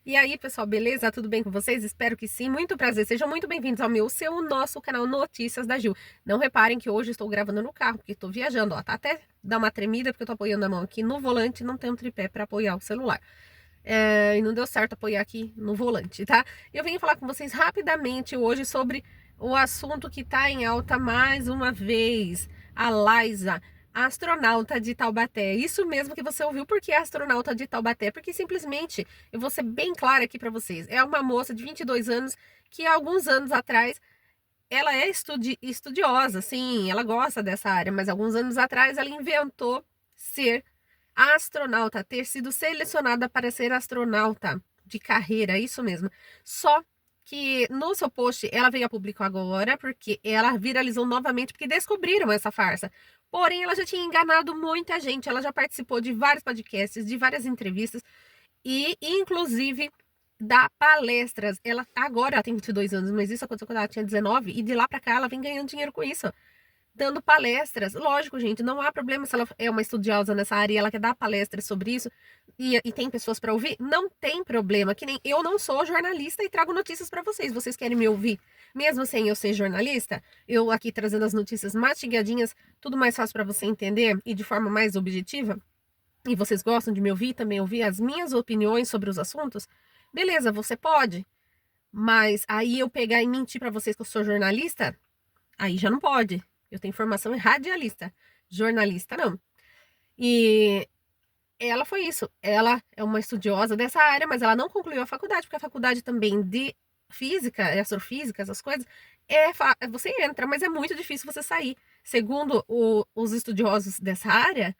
E aí, pessoal, beleza? Tudo bem com vocês? Espero que sim. Muito prazer. Sejam muito bem-vindos ao nosso canal Notícias da Gil. Não reparem que hoje estou gravando no carro, porque estou viajando, ó. Tá até dá uma tremida, porque eu tô apoiando a mão aqui no volante, não tem um tripé para apoiar o celular. E não deu certo apoiar aqui no volante, tá? Eu vim falar com vocês rapidamente hoje sobre o assunto que tá em alta mais uma vez. A Laísa, astronauta de Taubaté. Isso mesmo que você ouviu. Por que astronauta de Taubaté? Porque simplesmente, eu vou ser bem clara aqui para vocês, é uma moça de 22 anos que há alguns anos atrás, ela é estudiosa, sim, ela gosta dessa área, mas alguns anos atrás ela inventou ser astronauta, ter sido selecionada para ser astronauta de carreira, isso mesmo. Só que no seu post ela veio a público agora porque ela viralizou novamente porque descobriram essa farsa. Porém, ela já tinha enganado muita gente, ela já participou de vários podcasts, de várias entrevistas e inclusive dá palestras. Ela tem 22 anos, mas isso aconteceu quando ela tinha 19 e de lá pra cá ela vem ganhando dinheiro com isso. Dando palestras, lógico, gente, não há problema se ela é uma estudiosa nessa área e ela quer dar palestras sobre isso e tem pessoas para ouvir, não tem problema, que nem eu não sou jornalista e trago notícias para vocês. Vocês querem me ouvir mesmo sem eu ser jornalista? Eu aqui trazendo as notícias mastigadinhas, tudo mais fácil para você entender e de forma mais objetiva, e vocês gostam de me ouvir, também ouvir as minhas opiniões sobre os assuntos, beleza, você pode, mas aí eu pegar e mentir para vocês que eu sou jornalista, aí já não pode. Eu tenho formação em radialista, jornalista não. E ela foi isso. Ela é uma estudiosa dessa área, mas ela não concluiu a faculdade, porque a faculdade também de física, astrofísica, essas coisas, você entra, mas é muito difícil você sair. Segundo os estudiosos dessa área,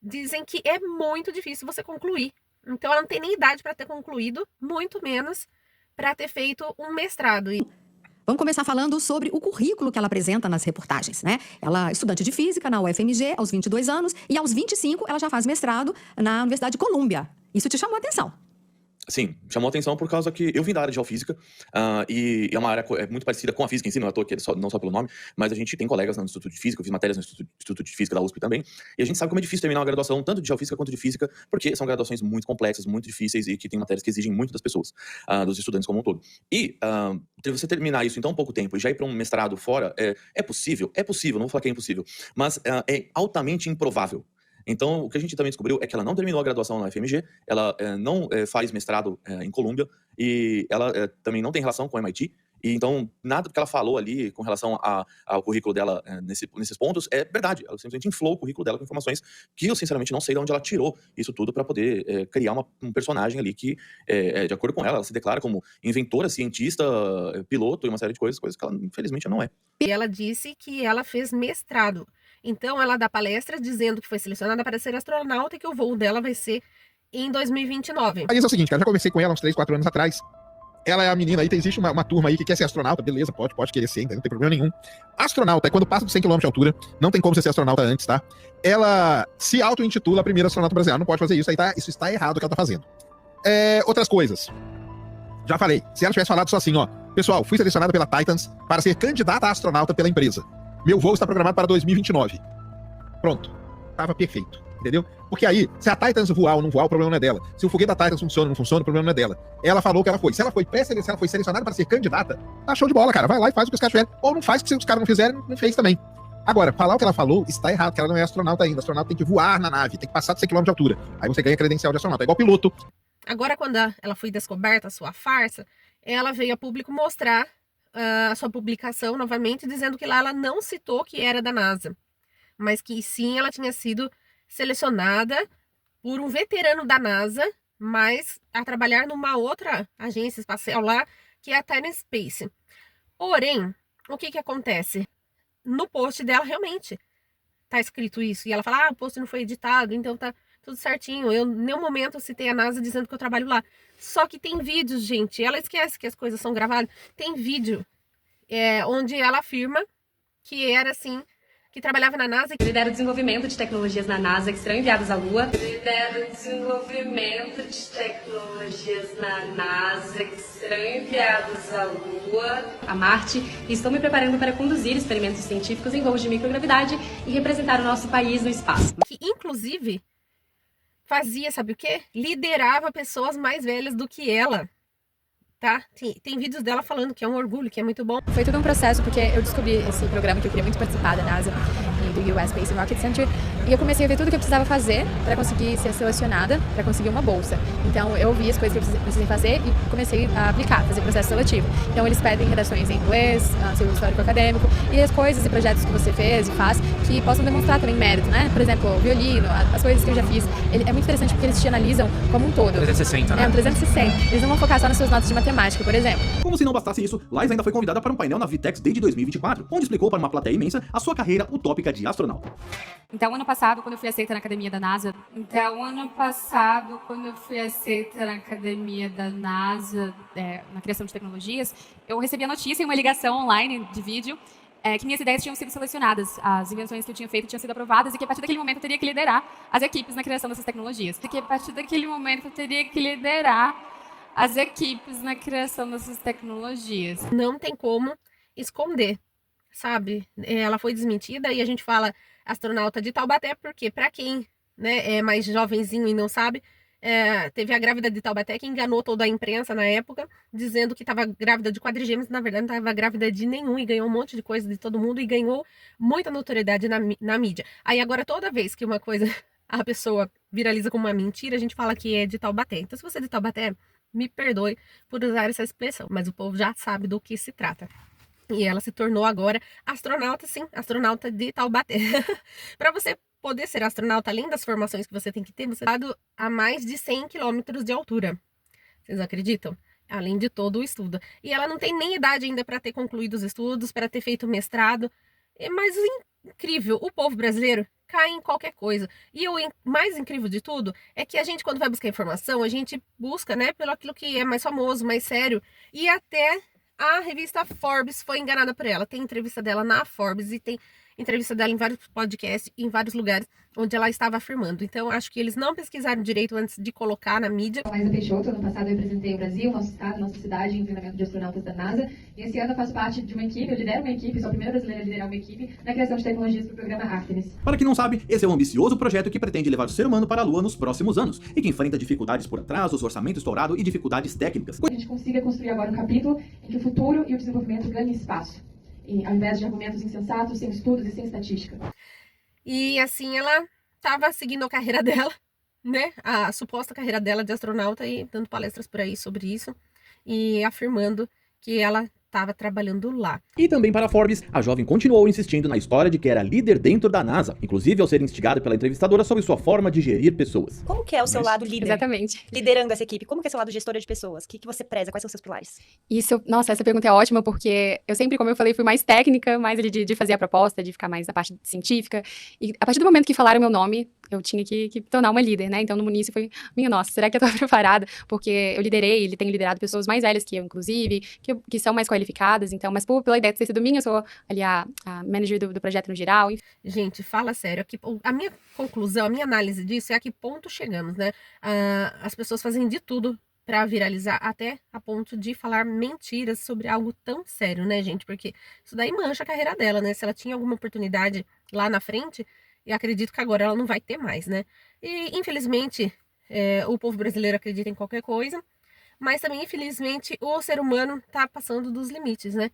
dizem que é muito difícil você concluir. Então ela não tem nem idade para ter concluído, muito menos para ter feito um mestrado. Vamos começar falando sobre o currículo que ela apresenta nas reportagens, né? Ela é estudante de física na UFMG aos 22 anos e aos 25 ela já faz mestrado na Universidade de Colômbia. Isso te chamou a atenção? Sim, chamou a atenção por causa que eu vim da área de geofísica e é uma área muito parecida com a física em si, não é à toa que não só pelo nome, mas a gente tem colegas no Instituto de Física, eu fiz matérias no Instituto de Física da USP também, e a gente sabe como é difícil terminar uma graduação tanto de geofísica quanto de física, porque são graduações muito complexas, muito difíceis e que tem matérias que exigem muito das pessoas, dos estudantes como um todo. E você terminar isso em tão pouco tempo e já ir para um mestrado fora, é possível, não vou falar que é impossível, mas é altamente improvável. Então, o que a gente também descobriu é que ela não terminou a graduação na UFMG, ela não faz mestrado em Colômbia, e ela também não tem relação com o MIT, e então, nada do que ela falou ali com relação ao currículo dela nesses pontos é verdade. Ela simplesmente inflou o currículo dela com informações que eu, sinceramente, não sei de onde ela tirou isso tudo para poder criar um personagem ali que, de acordo com ela se declara como inventora, cientista, piloto e uma série de coisas que ela, infelizmente, não é. E ela disse que ela fez mestrado. Então, ela dá palestra dizendo que foi selecionada para ser astronauta e que o voo dela vai ser em 2029. Aí é o seguinte, cara, já conversei com ela uns 3, 4 anos atrás. Ela é a menina aí, existe uma turma aí que quer ser astronauta, beleza, pode querer ser, não tem problema nenhum. Astronauta é quando passa dos 100 km de altura, não tem como você ser astronauta antes, tá? Ela se auto-intitula a primeira astronauta brasileira, não pode fazer isso, isso está errado o que ela tá fazendo. Outras coisas. Já falei, se ela tivesse falado só assim, ó, pessoal, fui selecionada pela Titans para ser candidata a astronauta pela empresa. Meu voo está programado para 2029. Pronto. Tava perfeito. Entendeu? Porque aí, se a Titans voar ou não voar, o problema não é dela. Se o foguete da Titans funciona ou não funciona, o problema não é dela. Ela falou que ela foi. Se ela foi selecionada para ser candidata, tá show de bola, cara. Vai lá e faz o que os caras tiverem. Ou não faz, porque se os caras não fizerem, não fez também. Agora, falar o que ela falou está errado, porque ela não é astronauta ainda. Astronauta tem que voar na nave, tem que passar de 100 km de altura. Aí você ganha credencial de astronauta. É igual piloto. Agora, quando ela foi descoberta, a sua farsa, ela veio a público mostrar a sua publicação novamente, dizendo que lá ela não citou que era da NASA, mas que sim, ela tinha sido selecionada por um veterano da NASA, mas a trabalhar numa outra agência espacial lá, que é a Tiny Space. Porém, o que acontece? No post dela, realmente, tá escrito isso. E ela fala, o post não foi editado, então tá tudo certinho. Eu, em nenhum momento, citei a NASA dizendo que eu trabalho lá. Só que tem vídeos, gente. Ela esquece que as coisas são gravadas. Tem vídeo onde ela afirma que era assim, que trabalhava na NASA. Lidera o desenvolvimento de tecnologias na NASA que serão enviadas à Lua. Lidera o desenvolvimento de tecnologias na NASA que serão enviadas à Lua, a Marte, e estou me preparando para conduzir experimentos científicos em voos de microgravidade e representar o nosso país no espaço. Que, inclusive, fazia, sabe o quê? Liderava pessoas mais velhas do que ela, tá? Tem vídeos dela falando que é um orgulho, que é muito bom. Foi todo um processo, porque eu descobri esse programa que eu queria muito participar da NASA e do US Space Rocket Center, e eu comecei a ver tudo que eu precisava fazer para conseguir ser selecionada, para conseguir uma bolsa. Então eu vi as coisas que eu precisei fazer e comecei a aplicar, fazer processo seletivo. Então eles pedem redações em inglês, seu histórico acadêmico, e as coisas e projetos que você fez e faz, que possam demonstrar também mérito, né? Por exemplo, o violino, as coisas que eu já fiz. É muito interessante porque eles te analisam como um todo. 360, né? É, um 360. Eles não vão focar só nas suas notas de matemática, por exemplo. Como se não bastasse isso, Laís ainda foi convidada para um painel na Vitex Day de 2024, onde explicou para uma plateia imensa a sua carreira utópica de astronauta. Então, ano passado, quando eu fui aceita na academia da NASA, na criação de tecnologias, eu recebi a notícia em uma ligação online de vídeo que minhas ideias tinham sido selecionadas, as invenções que eu tinha feito tinham sido aprovadas e que a partir daquele momento eu teria que liderar as equipes na criação dessas tecnologias. Não tem como esconder, sabe? Ela foi desmentida e a gente fala astronauta de Taubaté porque, para quem, né, é mais jovenzinho e não sabe, teve a grávida de Taubaté que enganou toda a imprensa na época, dizendo que estava grávida de quadrigêmeos, na verdade não estava grávida de nenhum, e ganhou um monte de coisa de todo mundo e ganhou muita notoriedade na mídia. Aí agora toda vez que uma coisa a pessoa viraliza como uma mentira, a gente fala que é de Taubaté. Então se você é de Taubaté, me perdoe por usar essa expressão, mas o povo já sabe do que se trata. E ela se tornou agora astronauta, sim, astronauta de Taubaté. Para você poder ser astronauta, além das formações que você tem que ter, você está a mais de 100 quilômetros de altura. Vocês acreditam? Além de todo o estudo. E ela não tem nem idade ainda para ter concluído os estudos, para ter feito mestrado. Mas incrível, o povo brasileiro cai em qualquer coisa. E o mais incrível de tudo é que a gente, quando vai buscar informação, a gente busca, né, pelo aquilo que é mais famoso, mais sério. E até a revista Forbes foi enganada por ela. Tem entrevista dela na Forbes e tem entrevista dela em vários podcasts, em vários lugares onde ela estava afirmando. Então, acho que eles não pesquisaram direito antes de colocar na mídia. Laísa Peixoto, ano passado eu representei o Brasil, nosso estado, nossa cidade em treinamento de astronautas da NASA. E esse ano eu faço parte de uma equipe, eu lidero uma equipe, sou a primeira brasileira a liderar uma equipe na criação de tecnologias para o programa Artemis. Para quem não sabe, esse é um ambicioso projeto que pretende levar o ser humano para a Lua nos próximos anos e que enfrenta dificuldades por atrasos, orçamento estourado e dificuldades técnicas. A gente consiga construir agora um capítulo em que o futuro e o desenvolvimento ganhem espaço, ao invés de argumentos insensatos, sem estudos e sem estatística. E assim ela estava seguindo a carreira dela, né? A suposta carreira dela de astronauta e dando palestras por aí sobre isso e afirmando que ela estava trabalhando lá. E também para a Forbes, a jovem continuou insistindo na história de que era líder dentro da NASA, inclusive ao ser instigada pela entrevistadora sobre sua forma de gerir pessoas. Como que é o seu lado líder? Exatamente. Liderando essa equipe, como que é o seu lado gestora de pessoas? O que você preza? Quais são os seus pilares? Nossa, essa pergunta é ótima, porque eu sempre, como eu falei, fui mais técnica, mais ali de fazer a proposta, de ficar mais na parte científica. E a partir do momento que falaram meu nome, eu tinha que tornar uma líder, né? Então, no início foi, minha nossa, será que eu tô preparada? Porque eu liderei, ele tem liderado pessoas mais velhas que eu, inclusive, que são mais qualificadas, então, mas pela ideia de ter sido minha, eu sou ali a manager do projeto no geral. Gente, fala sério, a minha conclusão, a minha análise disso é a que ponto chegamos, né? As pessoas fazem de tudo para viralizar, até a ponto de falar mentiras sobre algo tão sério, né, gente? Porque isso daí mancha a carreira dela, né? Se ela tinha alguma oportunidade lá na frente, eu acredito que agora ela não vai ter mais, né? E, infelizmente, o povo brasileiro acredita em qualquer coisa, mas também, infelizmente, o ser humano tá passando dos limites, né?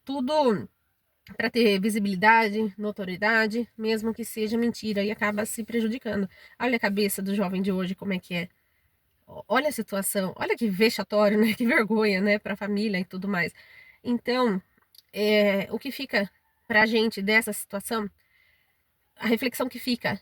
Tudo para ter visibilidade, notoriedade, mesmo que seja mentira, e acaba se prejudicando. Olha a cabeça do jovem de hoje, como é que é. Olha a situação, olha que vexatório, né? Que vergonha, né? Para a família e tudo mais. Então, o que fica pra gente dessa situação, a reflexão que fica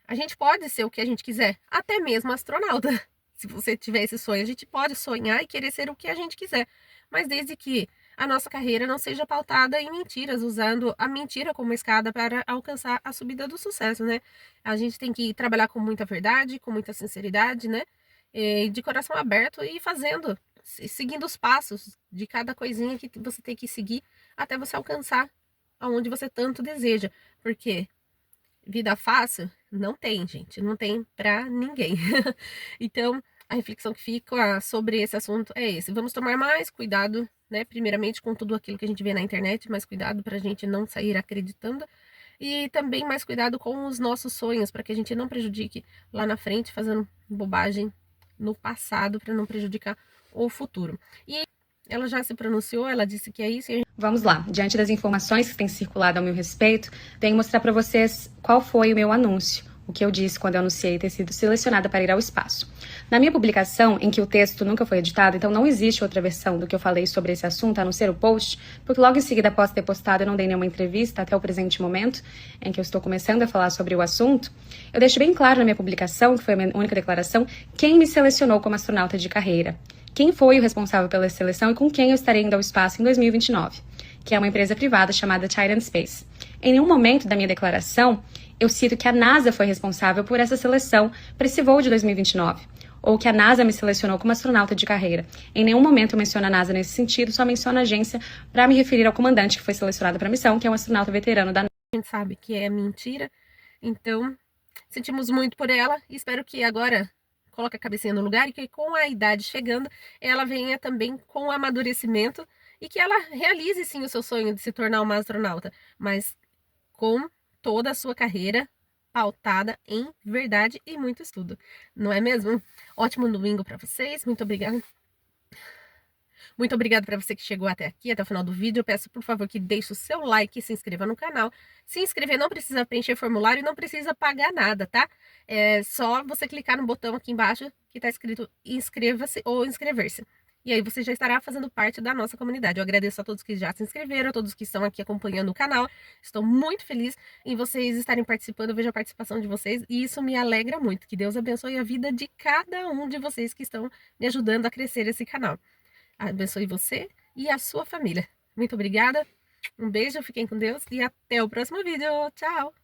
a gente pode ser o que a gente quiser, até mesmo astronauta. Se você tiver esse sonho, a gente pode sonhar e querer ser o que a gente quiser, mas desde que a nossa carreira não seja pautada em mentiras, usando a mentira como escada para alcançar a subida do sucesso, né? A gente tem que trabalhar com muita verdade, com muita sinceridade, né? De coração aberto e seguindo os passos de cada coisinha que você tem que seguir até você alcançar aonde você tanto deseja, porque vida fácil não tem, gente, não tem pra ninguém. Então, a reflexão que fica sobre esse assunto é esse. Vamos tomar mais cuidado, né? Primeiramente com tudo aquilo que a gente vê na internet, mais cuidado pra gente não sair acreditando. e também mais cuidado com os nossos sonhos, para que a gente não prejudique lá na frente, fazendo bobagem no passado, para não prejudicar o futuro. E ela já se pronunciou, ela disse que é isso. Vamos lá, diante das informações que têm circulado ao meu respeito, venho mostrar para vocês qual foi o meu anúncio, o que eu disse quando eu anunciei ter sido selecionada para ir ao espaço. Na minha publicação, em que o texto nunca foi editado, então não existe outra versão do que eu falei sobre esse assunto, a não ser o post, porque logo em seguida, após ter postado, eu não dei nenhuma entrevista até o presente momento, em que eu estou começando a falar sobre o assunto. Eu deixo bem claro na minha publicação, que foi a minha única declaração, quem me selecionou como astronauta de carreira, quem foi o responsável pela seleção e com quem eu estarei indo ao espaço em 2029, que é uma empresa privada chamada Titan Space. Em nenhum momento da minha declaração, eu cito que a NASA foi responsável por essa seleção para esse voo de 2029, ou que a NASA me selecionou como astronauta de carreira. Em nenhum momento eu menciono a NASA nesse sentido, só menciono a agência para me referir ao comandante que foi selecionado para a missão, que é um astronauta veterano da NASA. A gente sabe que é mentira, então sentimos muito por ela e espero que agora coloque a cabecinha no lugar e que com a idade chegando, ela venha também com o amadurecimento e que ela realize sim o seu sonho de se tornar uma astronauta, mas com toda a sua carreira pautada em verdade e muito estudo. Não é mesmo? Ótimo domingo para vocês. Muito obrigada. Muito obrigada para você que chegou até aqui, até o final do vídeo. Eu peço, por favor, que deixe o seu like e se inscreva no canal. Se inscrever não precisa preencher formulário e não precisa pagar nada, tá? É só você clicar no botão aqui embaixo que está escrito inscreva-se ou inscrever-se. E aí você já estará fazendo parte da nossa comunidade. Eu agradeço a todos que já se inscreveram, a todos que estão aqui acompanhando o canal. Estou muito feliz em vocês estarem participando. Eu vejo a participação de vocês e isso me alegra muito. Que Deus abençoe a vida de cada um de vocês que estão me ajudando a crescer esse canal. Abençoe você e a sua família. Muito obrigada. Um beijo, fiquem com Deus e até o próximo vídeo. Tchau!